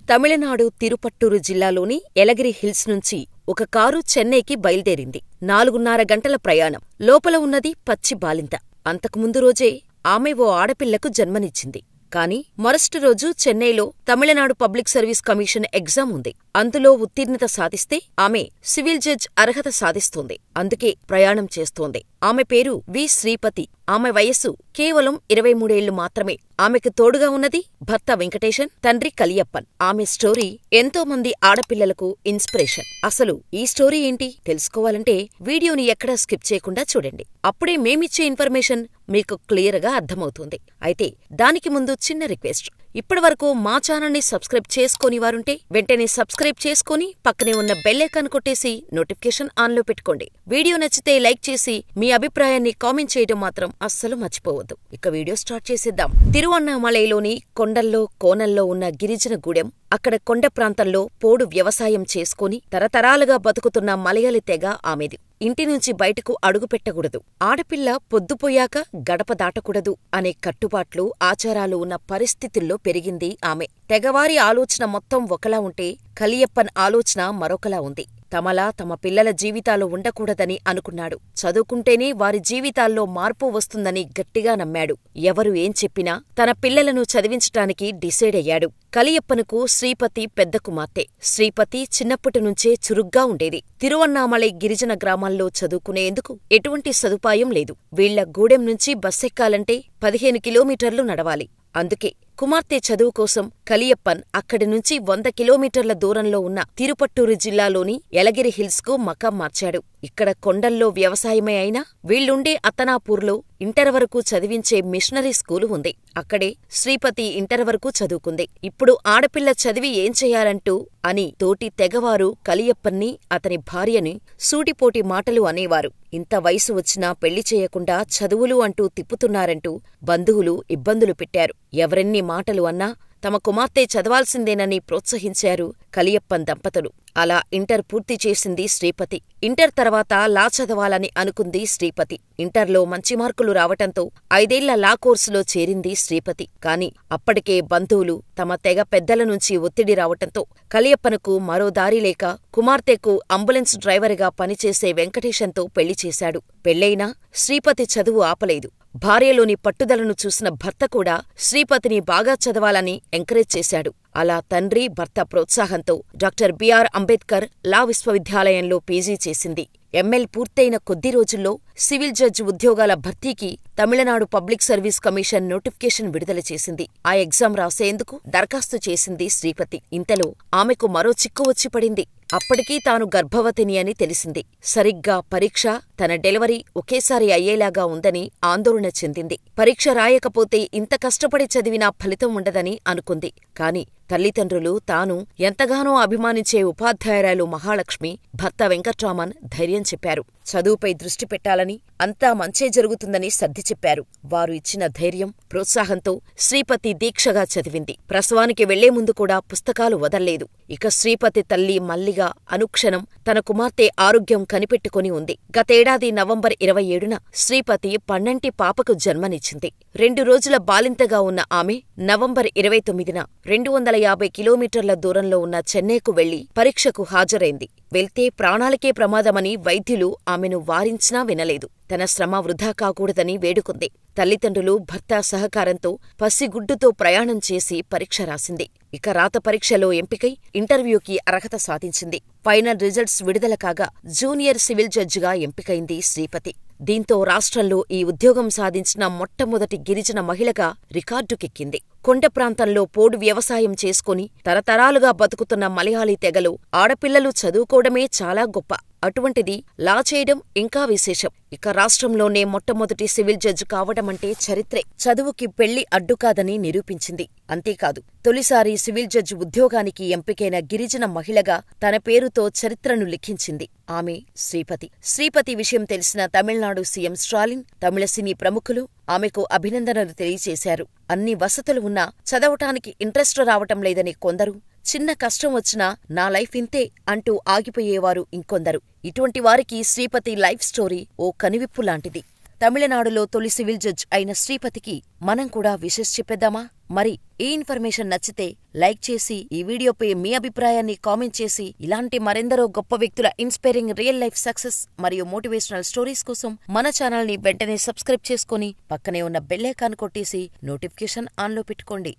తమిళనాడు తిరుపట్టూరు జిల్లాలోని యలగిరి హిల్స్ నుంచి ఒక కారు చెన్నైకి బయల్దేరింది. 4:30 గంటల ప్రయాణం. లోపల ఉన్నది పచ్చి బాలింత. అంతకుముందు రోజే ఆమె ఓ ఆడపిల్లకు జన్మనిచ్చింది. కాని మరుసటి రోజు చెన్నైలో Tamil Nadu public service commission exam ఉంది. అందులో ఉత్తీర్ణత సాధిస్తే ఆమె సివిల్ జడ్జ్ అర్హత సాధిస్తోంది. అందుకే ప్రయాణం చేస్తోంది. ఆమె పేరు వి. శ్రీపతి. ఆమె వయస్సు కేవలం 23 ఏళ్లు మాత్రమే. ఆమెకు తోడుగా ఉన్నది భర్త వెంకటేశన్, తండ్రి కలియప్పన్. ఆమె స్టోరీ ఎంతో మంది ఆడపిల్లలకు ఇన్స్పిరేషన్. అసలు ఈ స్టోరీ ఏంటి తెలుసుకోవాలంటే వీడియోని ఎక్కడా స్కిప్ చేయకుండా చూడండి. అప్పుడే మేమిచ్చే ఇన్ఫర్మేషన్ మీకు క్లియర్గా అర్థమవుతుంది. అయితే దానికి ముందు చిన్న రిక్వెస్ట్. ఇప్పటివరకు మా ఛానల్ని సబ్స్క్రైబ్ చేసుకోని వారుంటే వెంటనే సబ్స్క్రైబ్ చేసుకుని పక్కనే ఉన్న బెల్ ఐకాన్ కొట్టేసి నోటిఫికేషన్ ఆన్లో పెట్టుకోండి. వీడియో నచ్చితే లైక్ చేసి మీ అభిప్రాయాన్ని కామెంట్ చేయడం మాత్రం అస్సలు మర్చిపోవద్దు. ఇక వీడియో స్టార్ట్ చేసేద్దాం. తిరువన్నామలైలోని కొండల్లో కోనల్లో ఉన్న గిరిజన గూడెం. అక్కడ కొండ ప్రాంతంలో పోడు వ్యవసాయం చేసుకుని తరతరాలుగా బతుకుతున్న మలయాళీ తెగ ఆమెది. ఇంటి నుంచి బయటకు అడుగుపెట్టకూడదు, ఆడపిల్ల పొద్దుపోయాక గడప దాటకూడదు అనే కట్టుబాట్లు, ఆచారాలు ఉన్న పరిస్థితుల్లో పెరిగింది ఆమె. తెగవారి ఆలోచన మొత్తం ఒకలా ఉంటే కలియప్పన్ ఆలోచన మరొకలా ఉంది. తమలా తమ పిల్లల జీవితాలు ఉండకూడదని అనుకున్నాడు. చదువుకుంటేనే వారి జీవితాల్లో మార్పు వస్తుందని గట్టిగా నమ్మాడు. ఎవరు ఏం చెప్పినా తన పిల్లలను చదివించటానికి డిసైడ్ అయ్యాడు. కలియప్పనుకు శ్రీపతి పెద్ద కుమార్తె. శ్రీపతి చిన్నప్పటి నుంచే చురుగ్గా ఉండేది. తిరువన్నామలై గిరిజన గ్రామాల్లో చదువుకునేందుకు ఎటువంటి సదుపాయం లేదు. వీళ్ల గూడెం నుంచి బస్సెక్కాలంటే 15 కిలోమీటర్లు నడవాలి. అందుకే కుమార్తె చదువు కోసం కలియప్పన్ అక్కడి నుంచి 100 కిలోమీటర్ల దూరంలో ఉన్న తిరుపట్టూరు జిల్లాలోని యలగిరి హిల్స్ కు మకాం మార్చాడు. ఇక్కడ కొండల్లో వ్యవసాయమే అయినా వీళ్లుండే అత్తనాపూర్లో ఇంటర్ వరకు చదివించే మిషనరీ స్కూలు ఉంది. అక్కడే శ్రీపతి ఇంటర్ వరకు చదువుకుంది. ఇప్పుడు ఆడపిల్ల చదివి ఏం చెయ్యాలంటూ అని తోటి తెగవారు కలియప్పన్ని, అతని భార్యని సూటిపోటి మాటలు అనేవారు. ఇంత వయసు వచ్చినా పెళ్లి చేయకుండా చదువులు అంటూ తిప్పుతున్నారంటూ బంధువులు ఇబ్బందులు పెట్టారు. ఎవరెన్ని మాటలు అన్నా తమ కుమార్తె చదవాల్సిందేనని ప్రోత్సహించారు కలియప్పన్ దంపతులు. అలా ఇంటర్ పూర్తి చేసింది శ్రీపతి. ఇంటర్ తర్వాత లా చదవాలని అనుకుంది శ్రీపతి. ఇంటర్లో మంచి మార్కులు రావటంతో 5 ఏళ్ల లా కోర్సులో చేరింది శ్రీపతి. కాని అప్పటికే బంధువులు, తమ తెగ పెద్దల నుంచి ఒత్తిడి రావటంతో కలియప్పనుకు మరో దారి లేక కుమార్తెకు అంబులెన్స్ డ్రైవర్గా పనిచేసే వెంకటేశన్తో పెళ్లి చేశాడు. పెళ్లైనా శ్రీపతి చదువు ఆపలేదు. భార్యలోని పట్టుదలను చూసిన భర్త కూడా శ్రీపతిని బాగా చదవాలని ఎంకరేజ్ చేశాడు. అలా తండ్రి, భర్త ప్రోత్సాహంతో డాక్టర్ బిఆర్ అంబేద్కర్ లా విశ్వవిద్యాలయంలో పీజీ చేసింది. ఎంఎల్ పూర్తయిన కొద్ది రోజుల్లో సివిల్ జడ్జి ఉద్యోగాల భర్తీకి Tamil Nadu public service commission notification విడుదల చేసింది. ఆ ఎగ్జామ్ రాసేందుకు దరఖాస్తు చేసింది శ్రీపతి. ఇంతలో ఆమెకు మరో చిక్కు వచ్చి పడింది. అప్పటికీ తాను గర్భవతిని అని తెలిసింది. సరిగ్గా పరీక్ష, తన డెలివరీ ఒకేసారి అయ్యేలాగా ఉందని ఆందోళన చెందింది. పరీక్ష రాయకపోతే ఇంత కష్టపడి చదివినా ఫలితం ఉండదని అనుకుంది. కాని తల్లిదండ్రులు, తాను ఎంతగానో అభిమానించే ఉపాధ్యాయురాలు మహాలక్ష్మి, భర్త వెంకట్రామన్ ధైర్యం చెప్పారు. చదువుపై దృష్టి పెట్టాలని, అంతా మంచే జరుగుతుందని సర్ది చెప్పారు. వారు ఇచ్చిన ధైర్యం, ప్రోత్సాహంతో శ్రీపతి దీక్షగా చదివింది. ప్రసవానికి వెళ్లే ముందు కూడా పుస్తకాలు వదల్లేదు. ఇక శ్రీపతి తల్లి మల్లిగా అనుక్షణం తన కుమార్తె ఆరోగ్యం కనిపెట్టుకుని ఉంది. గతేడాది నవంబర్ 27న శ్రీపతి పన్నంటి పాపకు జన్మనిచ్చింది. 2 రోజుల బాలింతగా ఉన్న ఆమె నవంబర్ 29న 250 కిలోమీటర్ల దూరంలో ఉన్న చెన్నైకు వెళ్లి పరీక్షకు హాజరైంది. వెళ్తే ప్రాణాలకే ప్రమాదమని వైద్యులు ఆమెను వారించినా వినలేదు. తన శ్రమ వృధా కాకూడదని వేడుకుంది. తల్లిదండ్రులు, భర్త సహకారంతో పసిగుడ్డుతో ప్రయాణం చేసి పరీక్ష రాసింది. ఇక రాత పరీక్షలో ఎంపికై ఇంటర్వ్యూకి అర్హత సాధించింది. ఫైనల్ రిజల్ట్స్ విడుదల కాగా జూనియర్ సివిల్ జడ్జిగా ఎంపికైంది శ్రీపతి. దీంతో రాష్ట్రంలో ఈ ఉద్యోగం సాధించిన మొట్టమొదటి గిరిజన మహిళగా రికార్డుకెక్కింది. కొండ ప్రాంతంలో పోడు వ్యవసాయం చేసుకుని తరతరాలుగా బతుకుతున్న మలయాళీ తెగలో ఆడపిల్లలు చదువుకోవడమే చాలా గొప్ప. అటువంటిది లా చేయడం ఇంకా విశేషం. ఇక రాష్ట్రంలోనే మొట్టమొదటి సివిల్ జడ్జి కావడమంటే చరిత్రే. చదువుకి పెళ్లి అడ్డుకాదని నిరూపించింది. అంతేకాదు, తొలిసారి సివిల్ జడ్జి ఉద్యోగానికి ఎంపికైన గిరిజన మహిళగా తన పేరుతో చరిత్రను లిఖించింది ఆమె శ్రీపతి. శ్రీపతి విషయం తెలిసిన తమిళనాడు సీఎం స్టాలిన్, తమిళ సినీ ప్రముఖులు ఆమెకు అభినందనలు తెలియచేశారు. అన్ని వసతులు ఉన్నా చదవటానికి ఇంట్రెస్ట్ రావటం లేదని కొందరు, చిన్న కష్టం వచ్చినా నా లైఫ్ ఇంతే అంటూ ఆగిపోయేవారు ఇంకొందరు. ఇటువంటి వారికి శ్రీపతి లైఫ్ స్టోరీ ఓ కనువిప్పు లాంటిది. తమిళనాడులో తొలి సివిల్ జడ్జ్ అయిన శ్రీపతికి మనం కూడా విషెస్ చెప్పేద్దామా? మరి ఈ ఇన్ఫర్మేషన్ నచ్చితే లైక్ చేసి ఈ వీడియోపై మీ అభిప్రాయాన్ని కామెంట్ చేసి ఇలాంటి మరెందరో గొప్ప వ్యక్తుల ఇన్స్పైరింగ్ రియల్ లైఫ్ సక్సెస్ మరియు మోటివేషనల్ స్టోరీస్ కోసం మన ఛానల్ని వెంటనే సబ్స్క్రైబ్ చేసుకొని పక్కనే ఉన్న బెల్ ఐకాన్ కొట్టేసి నోటిఫికేషన్ ఆన్లో పెట్టుకోండి.